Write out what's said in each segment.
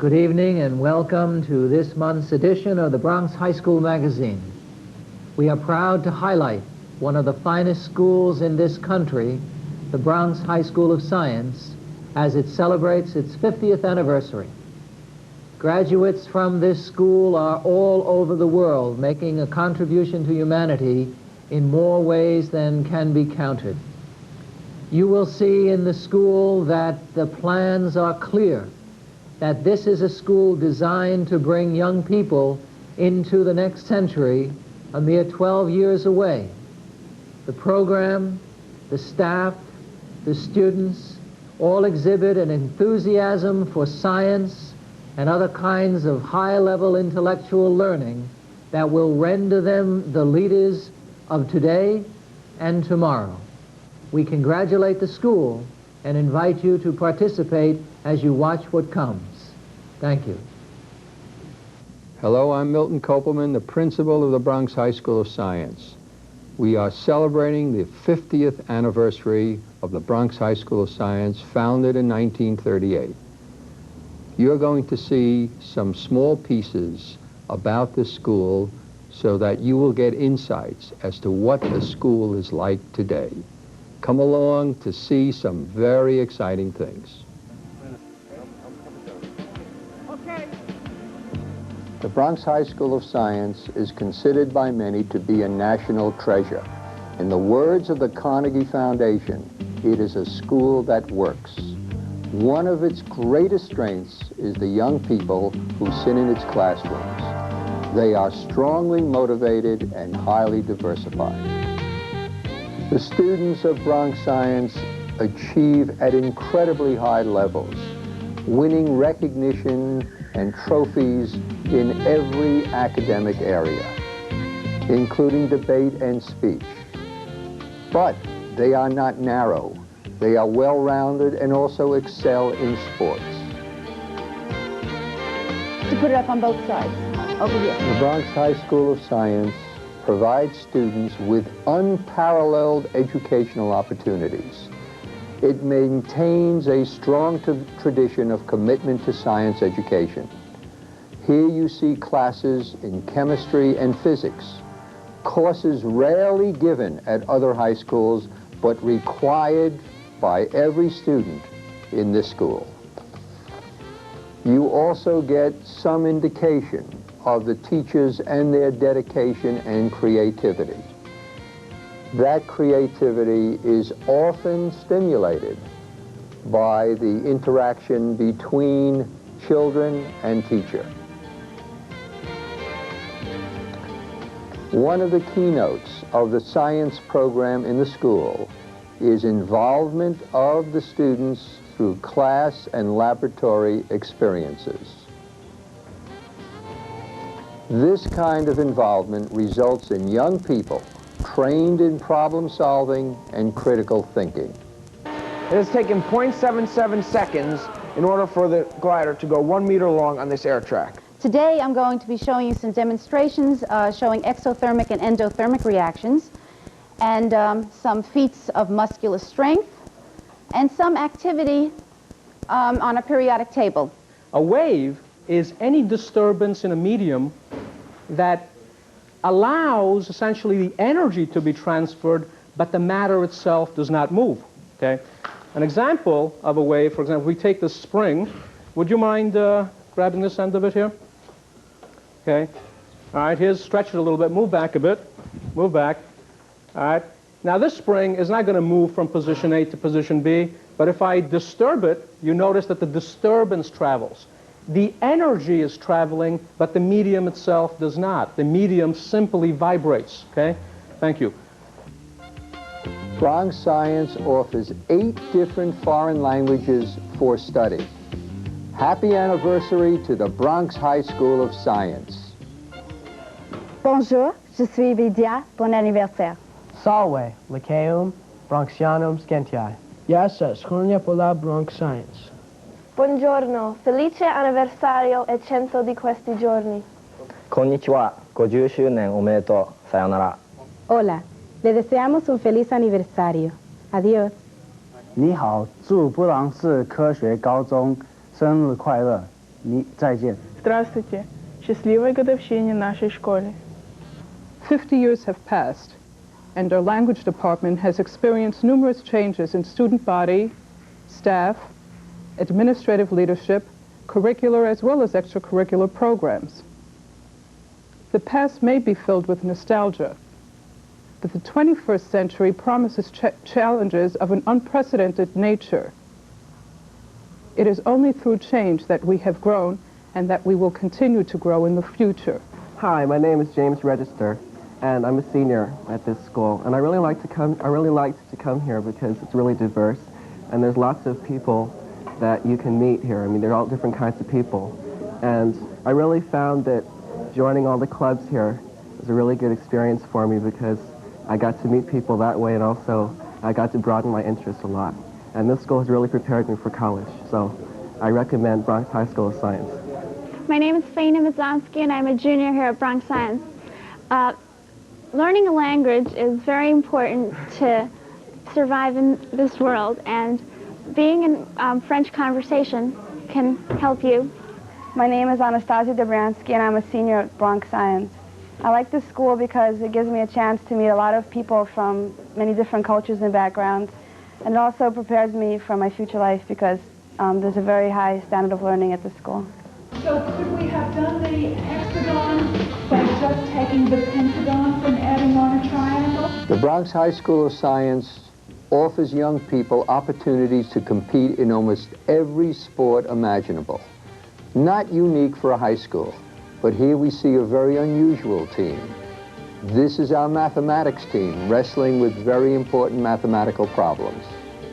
Good evening and welcome to this month's edition of the Bronx High School Magazine. We are proud to highlight one of the finest schools in this country, the Bronx High School of Science, as it celebrates its 50th anniversary. Graduates from this school are all over the world, making a contribution to humanity in more ways than can be counted. You will see in the school that the plans are clear, that this is a school designed to bring young people into the next century, a mere 12 years away. The program, the staff, the students all exhibit an enthusiasm for science and other kinds of high-level intellectual learning that will render them the leaders of today and tomorrow. We congratulate the school and invite you to participate as you watch what comes. Thank you. Hello, I'm Milton Kopelman, the principal of the Bronx High School of Science. We are celebrating the 50th anniversary of the Bronx High School of Science, founded in 1938. You're going to see some small pieces about this school so that you will get insights as to what the school is like today. Come along to see some very exciting things. Okay. The Bronx High School of Science is considered by many to be a national treasure. In the words of the Carnegie Foundation, it is a school that works. One of its greatest strengths is the young people who sit in its classrooms. They are strongly motivated and highly diversified. The students of Bronx Science achieve at incredibly high levels, winning recognition and trophies in every academic area, including debate and speech. But they are not narrow. They are well-rounded and also excel in sports. To put it up on both sides, over here. The Bronx High School of Science provides students with unparalleled educational opportunities. It maintains a strong tradition of commitment to science education. Here you see classes in chemistry and physics, courses rarely given at other high schools, but required by every student in this school. You also get some indication of the teachers and their dedication and creativity. That creativity is often stimulated by the interaction between children and teacher. One of the keynotes of the science program in the school is involvement of the students through class and laboratory experiences. This kind of involvement results in young people trained in problem solving and critical thinking. It has taken 0.77 seconds in order for the glider to go 1 meter long on this air track. Today I'm going to be showing you some demonstrations showing exothermic and endothermic reactions, and some feats of muscular strength, and some activity on a periodic table. A wave is any disturbance in a medium that allows essentially the energy to be transferred, but the matter itself does not move. Okay? An example of a wave, for example, we take this spring. Would you mind grabbing this end of it here? Okay. All right, here's stretch it a little bit, move back a bit, move back. All right. Now this spring is not going to move from position A to position B, but if I disturb it, you notice that the disturbance travels. The energy is traveling, but the medium itself does not. The medium simply vibrates. Okay? Thank you. Bronx Science offers 8 different foreign languages for study. Happy anniversary to the Bronx High School of Science. Bonjour, je suis Vidia. Bon anniversaire. Salve, Lyceum Bronxianum Gentiae. Yasa, Schonia Pola Bronx Science. Buongiorno, felice anniversario e 100 di questi giorni. Konnichiwa, 50周年おめでとう。さよなら。 Hola, le deseamos un feliz aniversario. Adiós. 你好，祝布朗市科学高中生日快乐。再见. Здравствуйте. Счастливой годовщине нашей школе. 50 years have passed, and our language department has experienced numerous changes in student body, staff, administrative leadership, curricular as well as extracurricular programs. The past may be filled with nostalgia, but the 21st century promises challenges of an unprecedented nature. It is only through change that we have grown and that we will continue to grow in the future. Hi, my name is James Register, and I'm a senior at this school. And I really liked to come here because it's really diverse, and there's lots of people that you can meet here. I mean, they're all different kinds of people. And I really found that joining all the clubs here was a really good experience for me because I got to meet people that way, and also I got to broaden my interests a lot. And this school has really prepared me for college. So I recommend Bronx High School of Science. My name is Faina Mizlansky, and I'm a junior here at Bronx Science. Learning a language is very important to survive in this world, and being in French conversation can help you. My name is Anastasia Dobransky, and I'm a senior at Bronx Science. I like this school because it gives me a chance to meet a lot of people from many different cultures and backgrounds, and it also prepares me for my future life because there's a very high standard of learning at the school. So could we have done the hexagon by just taking the pentagon and adding on a triangle? The Bronx High School of Science offers young people opportunities to compete in almost every sport imaginable. Not unique for a high school, but here we see a very unusual team. This is our mathematics team, wrestling with very important mathematical problems.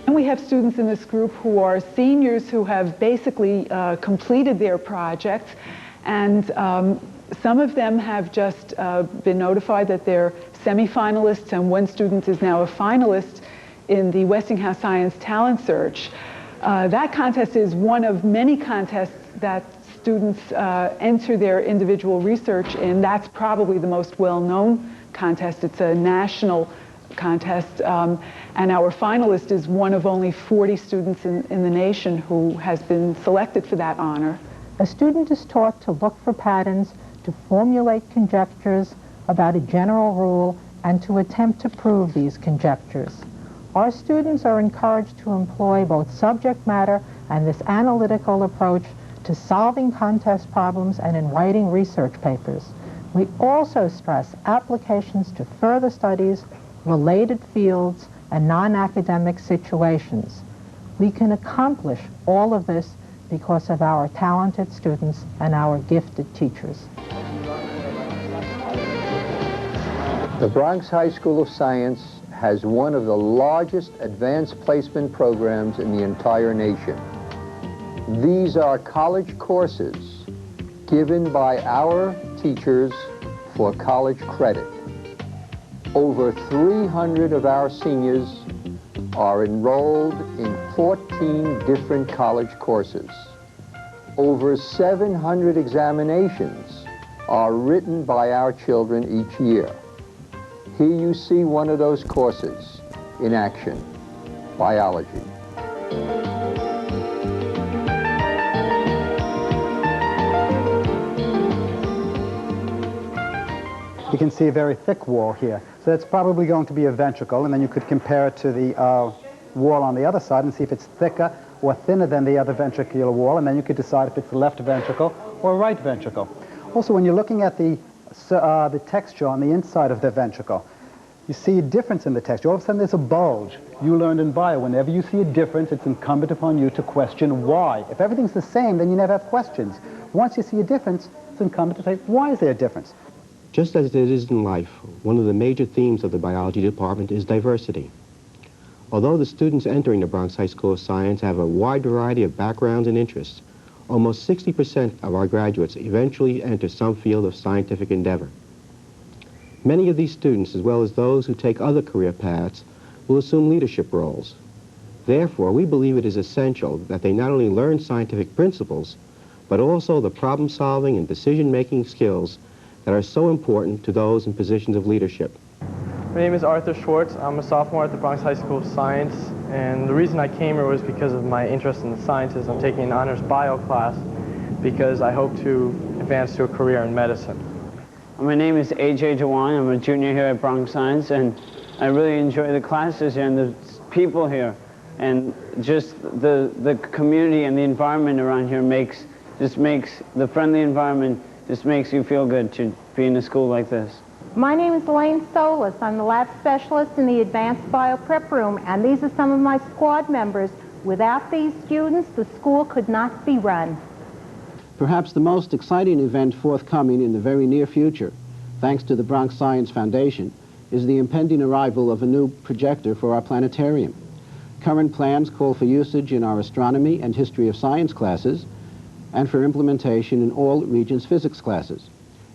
And we have students in this group who are seniors who have basically completed their projects, and some of them have just been notified that they're semifinalists, and one student is now a finalist in the Westinghouse Science Talent Search. That contest is one of many contests that students enter their individual research in. That's probably the most well-known contest. It's a national contest, and our finalist is one of only 40 students in the nation who has been selected for that honor. A student is taught to look for patterns, to formulate conjectures about a general rule, and to attempt to prove these conjectures. Our students are encouraged to employ both subject matter and this analytical approach to solving contest problems and in writing research papers. We also stress applications to further studies, related fields, and non-academic situations. We can accomplish all of this because of our talented students and our gifted teachers. The Bronx High School of Science has one of the largest advanced placement programs in the entire nation. These are college courses given by our teachers for college credit. Over 300 of our seniors are enrolled in 14 different college courses. Over 700 examinations are written by our children each year. Here you see one of those courses in action, biology. You can see a very thick wall here. So that's probably going to be a ventricle, and then you could compare it to the wall on the other side and see if it's thicker or thinner than the other ventricular wall, and then you could decide if it's the left ventricle or right ventricle. Also, when you're looking at the texture on the inside of the ventricle, you see a difference in the texture. All of a sudden there's a bulge. You learned in bio, whenever you see a difference, it's incumbent upon you to question why. If everything's the same, then you never have questions. Once you see a difference, it's incumbent to say, why is there a difference? Just as it is in life, one of the major themes of the biology department is diversity. Although the students entering the Bronx High School of Science have a wide variety of backgrounds and interests, almost 60% of our graduates eventually enter some field of scientific endeavor. Many of these students, as well as those who take other career paths, will assume leadership roles. Therefore, we believe it is essential that they not only learn scientific principles, but also the problem-solving and decision-making skills that are so important to those in positions of leadership. My name is Arthur Schwartz. I'm a sophomore at the Bronx High School of Science, and the reason I came here was because of my interest in the sciences. I'm taking an honors bio class, because I hope to advance to a career in medicine. My name is A.J. Dewan. I'm a junior here at Bronx Science, and I really enjoy the classes here and the people here, and just the community and the environment around here just makes the friendly environment just makes you feel good to be in a school like this. My name is Elaine Solis. I'm the lab specialist in the Advanced Bio Prep Room, and these are some of my squad members. Without these students, the school could not be run. Perhaps the most exciting event forthcoming in the very near future, thanks to the Bronx Science Foundation, is the impending arrival of a new projector for our planetarium. Current plans call for usage in our astronomy and history of science classes, and for implementation in all Regents physics classes.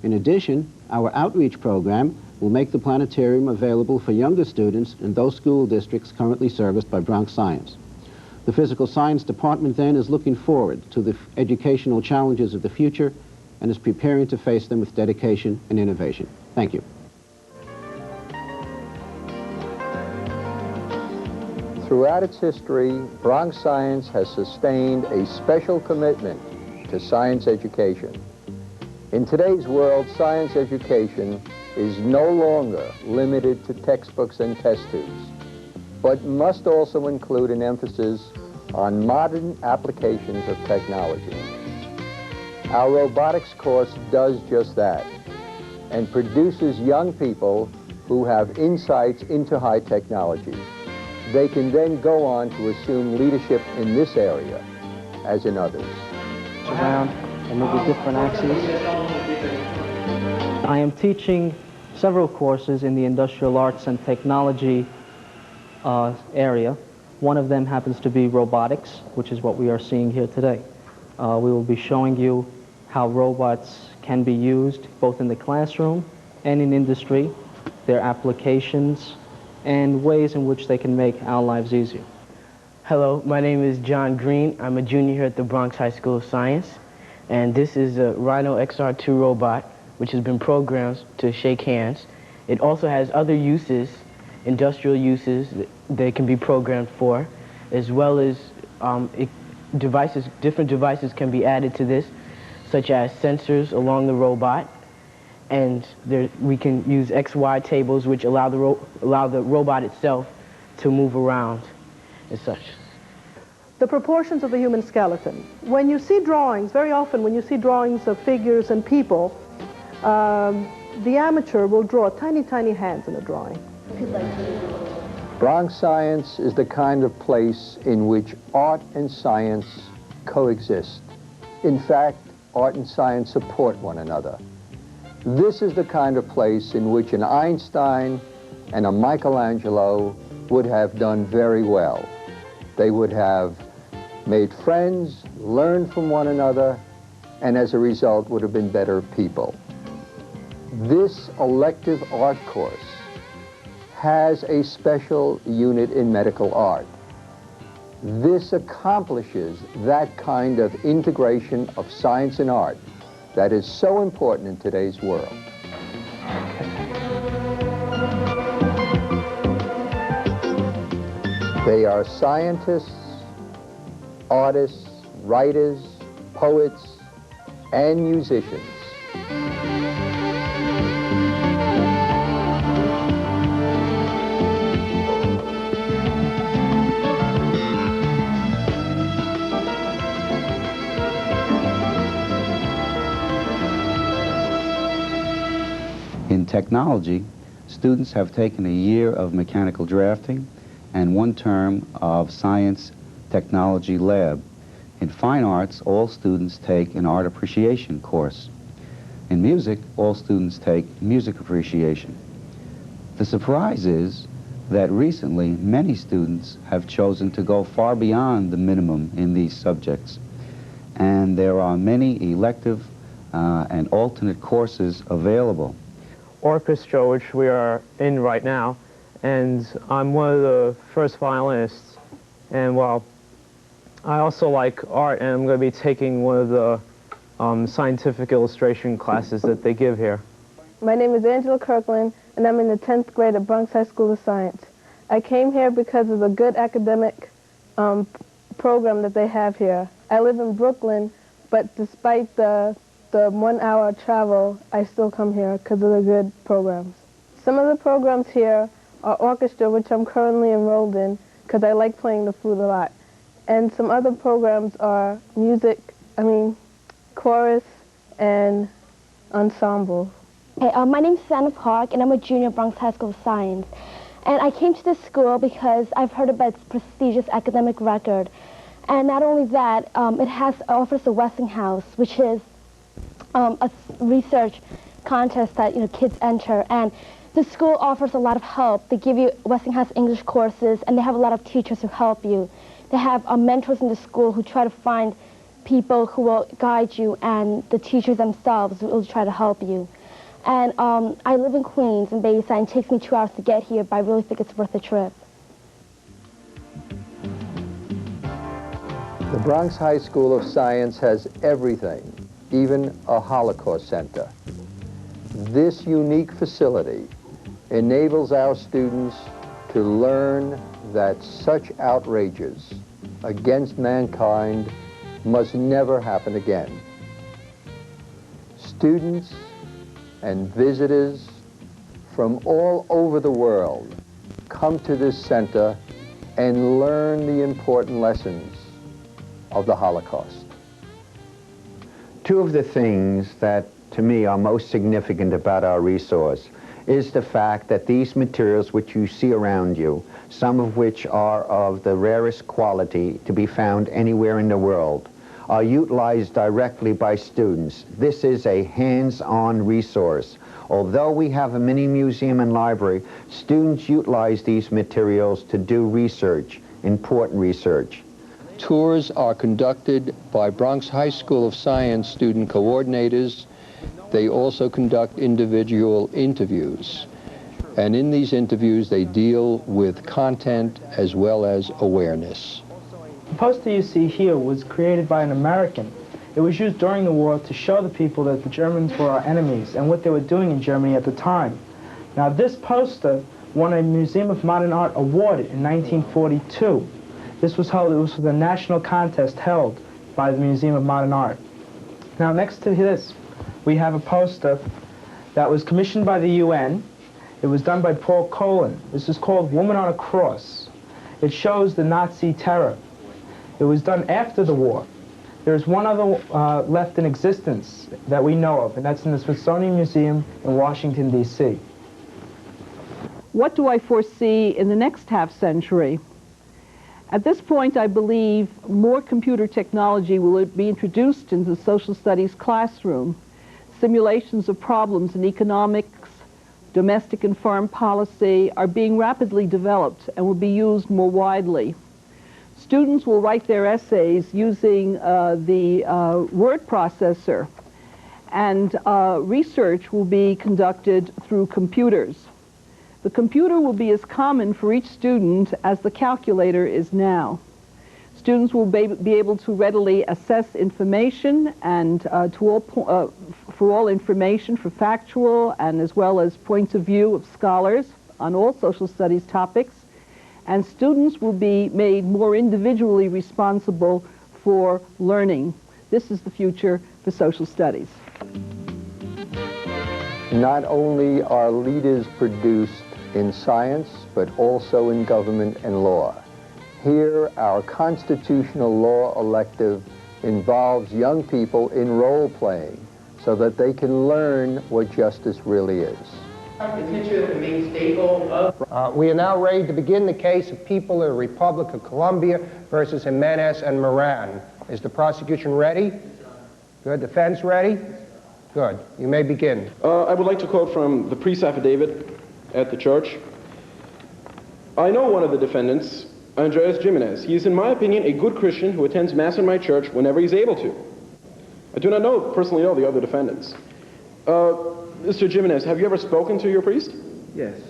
In addition, our outreach program will make the planetarium available for younger students in those school districts currently serviced by Bronx Science. The Physical Science Department then is looking forward to the educational challenges of the future and is preparing to face them with dedication and innovation. Thank you. Throughout its history, Bronx Science has sustained a special commitment to science education. In today's world, science education is no longer limited to textbooks and test tubes, but must also include an emphasis on modern applications of technology. Our robotics course does just that and produces young people who have insights into high technology. They can then go on to assume leadership in this area, as in others. Around and move the different axes. I am teaching several courses in the industrial arts and technology area. One of them happens to be robotics, which is what we are seeing here today. We will be showing you how robots can be used both in the classroom and in industry, their applications, and ways in which they can make our lives easier. Hello, my name is John Green. I'm a junior here at the Bronx High School of Science, and this is a Rhino XR2 robot, which has been programmed to shake hands. It also has other uses, industrial uses that they can be programmed for, as well as different devices can be added to this, such as sensors along the robot, and we can use XY tables which allow the robot itself to move around and such. The proportions of the human skeleton. When you see drawings, very often when you see drawings of figures and people, the amateur will draw tiny, tiny hands in a drawing. Bronx Science is the kind of place in which art and science coexist. In fact, art and science support one another. This is the kind of place in which an Einstein and a Michelangelo would have done very well. They would have made friends, learned from one another, and as a result would have been better people. This elective art course has a special unit in medical art. This accomplishes that kind of integration of science and art that is so important in today's world. They are scientists, artists, writers, poets, and musicians. In technology, students have taken a year of mechanical drafting and 1 term of science technology lab. In fine arts, all students take an art appreciation course. In music, all students take music appreciation. The surprise is that recently many students have chosen to go far beyond the minimum in these subjects, and there are many elective and alternate courses available. Orchestra, which we are in right now, and I'm one of the first violinists, and well, I also like art, and I'm going to be taking one of the scientific illustration classes that they give here. My name is Angela Kirkland, and I'm in the 10th grade at Bronx High School of Science. I came here because of the good academic program that they have here. I live in Brooklyn, but despite the 1 hour travel, I still come here because of the good programs. Some of the programs here are orchestra, which I'm currently enrolled in because I like playing the flute a lot. And some other programs are chorus and ensemble. Hey, my name's Savannah Park, and I'm a junior at Bronx High School of Science. And I came to this school because I've heard about its prestigious academic record. And not only that, it offers a Westinghouse, which is a research contest that kids enter. And the school offers a lot of help. They give you Westinghouse English courses, and they have a lot of teachers who help you. They have mentors in the school who try to find people who will guide you, and the teachers themselves will try to help you. And I live in Queens, in Bayside, and it takes me 2 hours to get here, but I really think it's worth the trip. The Bronx High School of Science has everything, even a Holocaust Center. This unique facility enables our students to learn that such outrages against mankind must never happen again. Students and visitors from all over the world come to this center and learn the important lessons of the Holocaust. Two of the things that to me are most significant about our resource is the fact that these materials which you see around you, some of which are of the rarest quality to be found anywhere in the world, are utilized directly by students. This is a hands-on resource. Although we have a mini museum and library, students utilize these materials to do research, important research. Tours are conducted by Bronx High School of Science student coordinators. They also conduct individual interviews. And in these interviews, they deal with content as well as awareness. The poster you see here was created by an American. It was used during the war to show the people that the Germans were our enemies and what they were doing in Germany at the time. Now, this poster won a Museum of Modern Art award in 1942. It was for the national contest held by the Museum of Modern Art. Now, next to this, we have a poster that was commissioned by the UN. It was done by Paul Colin. This is called Woman on a Cross. It shows the Nazi terror. It was done after the war. There's one other left in existence that we know of, and that's in the Smithsonian Museum in Washington, D.C. What do I foresee in the next half century? At this point, I believe more computer technology will be introduced into the social studies classroom. Simulations of problems in economics, domestic and foreign policy are being rapidly developed and will be used more widely. Students will write their essays using the word processor, and research will be conducted through computers. The computer will be as common for each student as the calculator is now. Students will be able to readily assess information and for all information, for factual and as well as points of view of scholars on all social studies topics. And students will be made more individually responsible for learning. This is the future for social studies. Not only are leaders produced in science, but also in government and law. Here, our constitutional law elective involves young people in role-playing so that they can learn what justice really is. We are now ready to begin the case of people of the Republic of Colombia versus Jimenez and Moran. Is the prosecution ready? Good. Defense ready? Good. You may begin. I would like to quote from the priest's affidavit at the church. I know one of the defendants, Andres Jimenez. He is, in my opinion, a good Christian who attends Mass in my church whenever he's able to. I do not personally know the other defendants. Mr. Jimenez, have you ever spoken to your priest? Yes.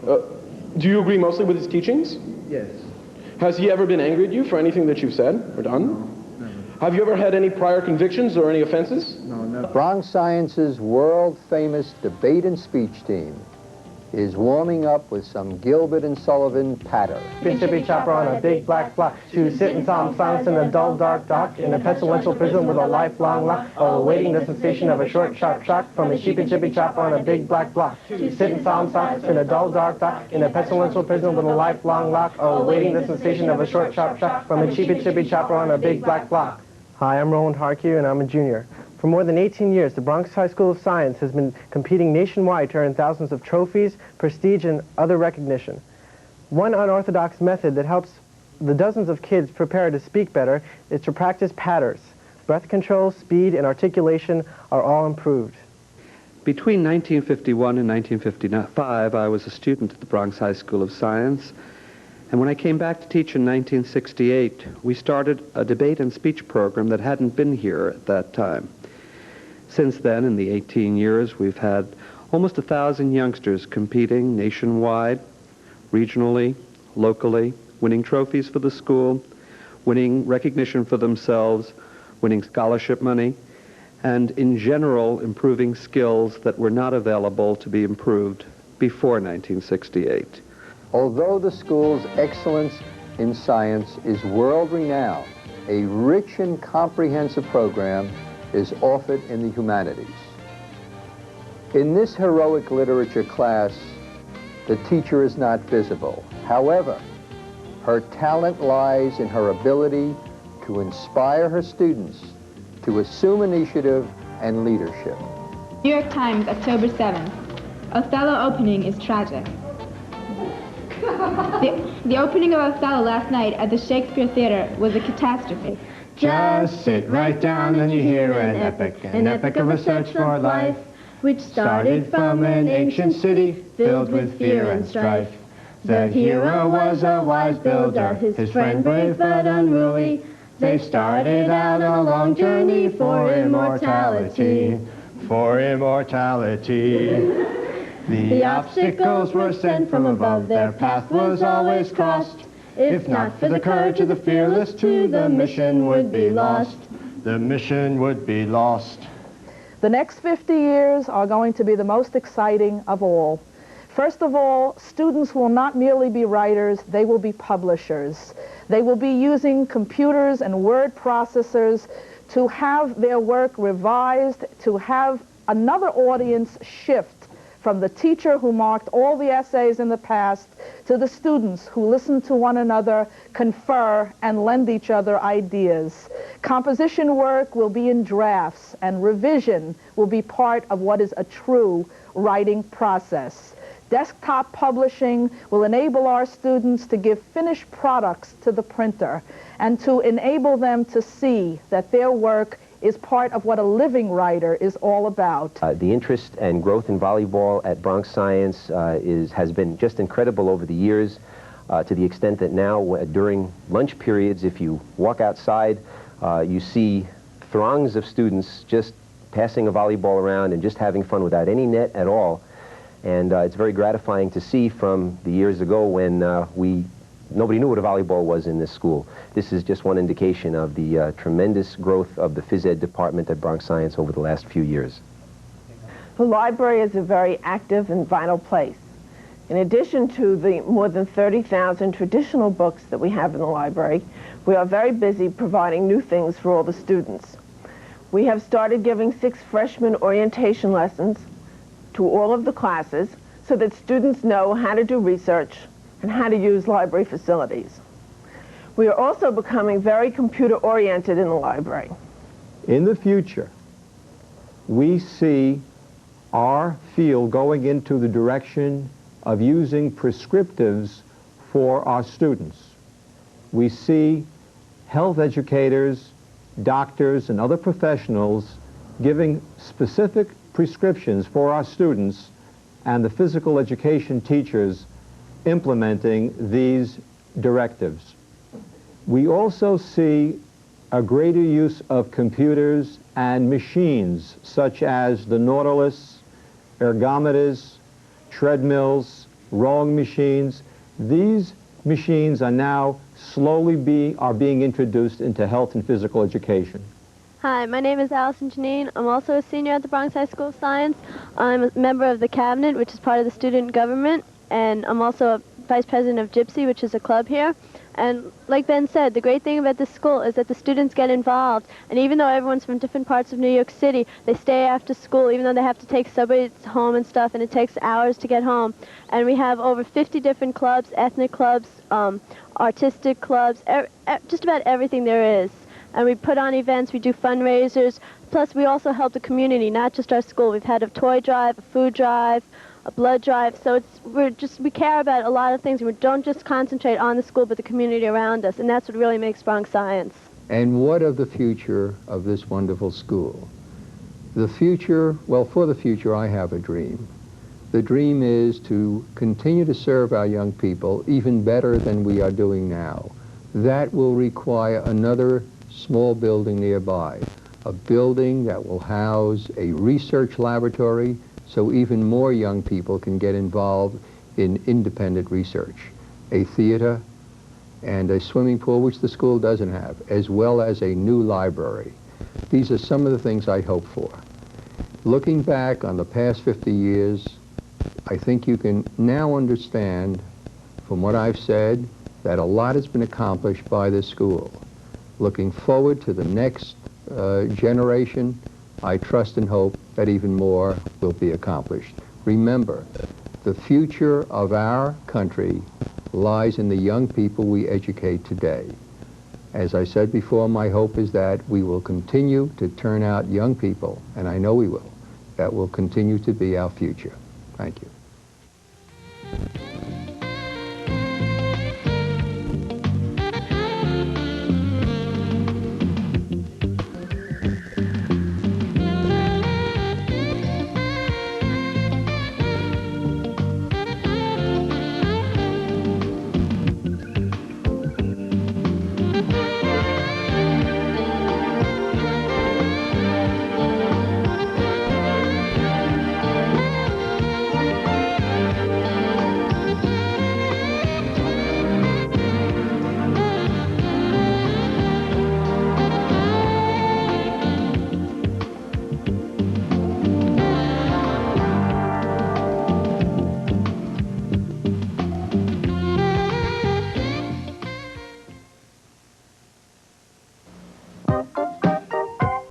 Do you agree mostly with his teachings? Yes. Has he ever been angry at you for anything that you've said or done? No, never. Have you ever had any prior convictions or any offenses? No, never. Bronx Science's world-famous debate and speech team is warming up with some Gilbert and Sullivan patter. Chippy chopper on a big black block, to sit in solemn silence in a dull dark dock, in a pestilential prison with a lifelong lock, awaiting the sensation of a short sharp shock from a chippy chopper on a big black block, to sit in solemn silence in a dull dark dock, in a pestilential prison with a lifelong lock, awaiting the sensation of a short sharp shock from a chippy chopper on a big black block. Hi, I'm Roland Harkier, and I'm a junior. For more than 18 years, the Bronx High School of Science has been competing nationwide to earn thousands of trophies, prestige, and other recognition. One unorthodox method that helps the dozens of kids prepare to speak better is to practice patters. Breath control, speed, and articulation are all improved. Between 1951 and 1955, I was a student at the Bronx High School of Science. And when I came back to teach in 1968, we started a debate and speech program that hadn't been here at that time. Since then, in the 18 years, we've had almost 1,000 youngsters competing nationwide, regionally, locally, winning trophies for the school, winning recognition for themselves, winning scholarship money, and in general, improving skills that were not available to be improved before 1968. Although the school's excellence in science is world-renowned, a rich and comprehensive program is offered in the humanities. In this heroic literature class, the teacher is not visible. However, her talent lies in her ability to inspire her students to assume initiative and leadership. New York Times, October 7th. Othello opening is tragic. The opening of Othello last night at the Shakespeare Theater was a catastrophe. Just sit right down and you hear an epic of a search for life, which started from an ancient city filled with fear and strife. The hero was a wise builder, his friend brave but unruly. They started out a long journey for immortality, for immortality. The obstacles were sent from above, their path was always crossed. If not for the courage of the fearless two, the mission would be lost. The mission would be lost. The next 50 years are going to be the most exciting of all. First of all, students will not merely be writers, they will be publishers. They will be using computers and word processors to have their work revised, to have another audience shift from the teacher who marked all the essays in the past to the students who listen to one another, confer, and lend each other ideas. Composition work will be in drafts, and revision will be part of what is a true writing process. Desktop publishing will enable our students to give finished products to the printer and to enable them to see that their work is part of what a living writer is all about. The interest and growth in volleyball at Bronx Science has been just incredible over the years, to the extent that now during lunch periods, if you walk outside, you see throngs of students just passing a volleyball around and just having fun without any net at all. And it's very gratifying to see from the years ago when nobody knew what a volleyball was in this school. This is just one indication of the tremendous growth of the phys ed department at Bronx Science over the last few years. The library is a very active and vital place. In addition to the more than 30,000 traditional books that we have in the library, we are very busy providing new things for all the students. We have started giving 6 freshman orientation lessons to all of the classes so that students know how to do research and how to use library facilities. We are also becoming very computer-oriented in the library. In the future, we see our field going into the direction of using prescriptives for our students. We see health educators, doctors, and other professionals giving specific prescriptions for our students, and the physical education teachers implementing these directives. We also see a greater use of computers and machines such as the Nautilus, ergometers, treadmills, rowing machines. These machines are now slowly being introduced into health and physical education. Hi, my name is Allison Janine. I'm also a senior at the Bronx High School of Science. I'm a member of the cabinet, which is part of the student government, and I'm also a vice president of Gypsy, which is a club here. And like Ben said, the great thing about this school is that the students get involved, and even though everyone's from different parts of New York City, they stay after school, even though they have to take subways home and stuff, and it takes hours to get home. And we have over 50 different clubs, ethnic clubs, artistic clubs, just about everything there is. And we put on events, we do fundraisers, plus we also help the community, not just our school. We've had a toy drive, a food drive, a blood drive, so we care about a lot of things. We don't just concentrate on the school, but the community around us, and that's what really makes Bronx Science. And what of the future of this wonderful school? The future, well, for the future, I have a dream. The dream is to continue to serve our young people even better than we are doing now. That will require another small building nearby, a building that will house a research laboratory so even more young people can get involved in independent research, a theater, and a swimming pool, which the school doesn't have, as well as a new library. These are some of the things I hope for. Looking back on the past 50 years, I think you can now understand from what I've said that a lot has been accomplished by this school. Looking forward to the next generation, I trust and hope that even more will be accomplished. Remember, the future of our country lies in the young people we educate today. As I said before, my hope is that we will continue to turn out young people, and I know we will, that will continue to be our future. Thank you.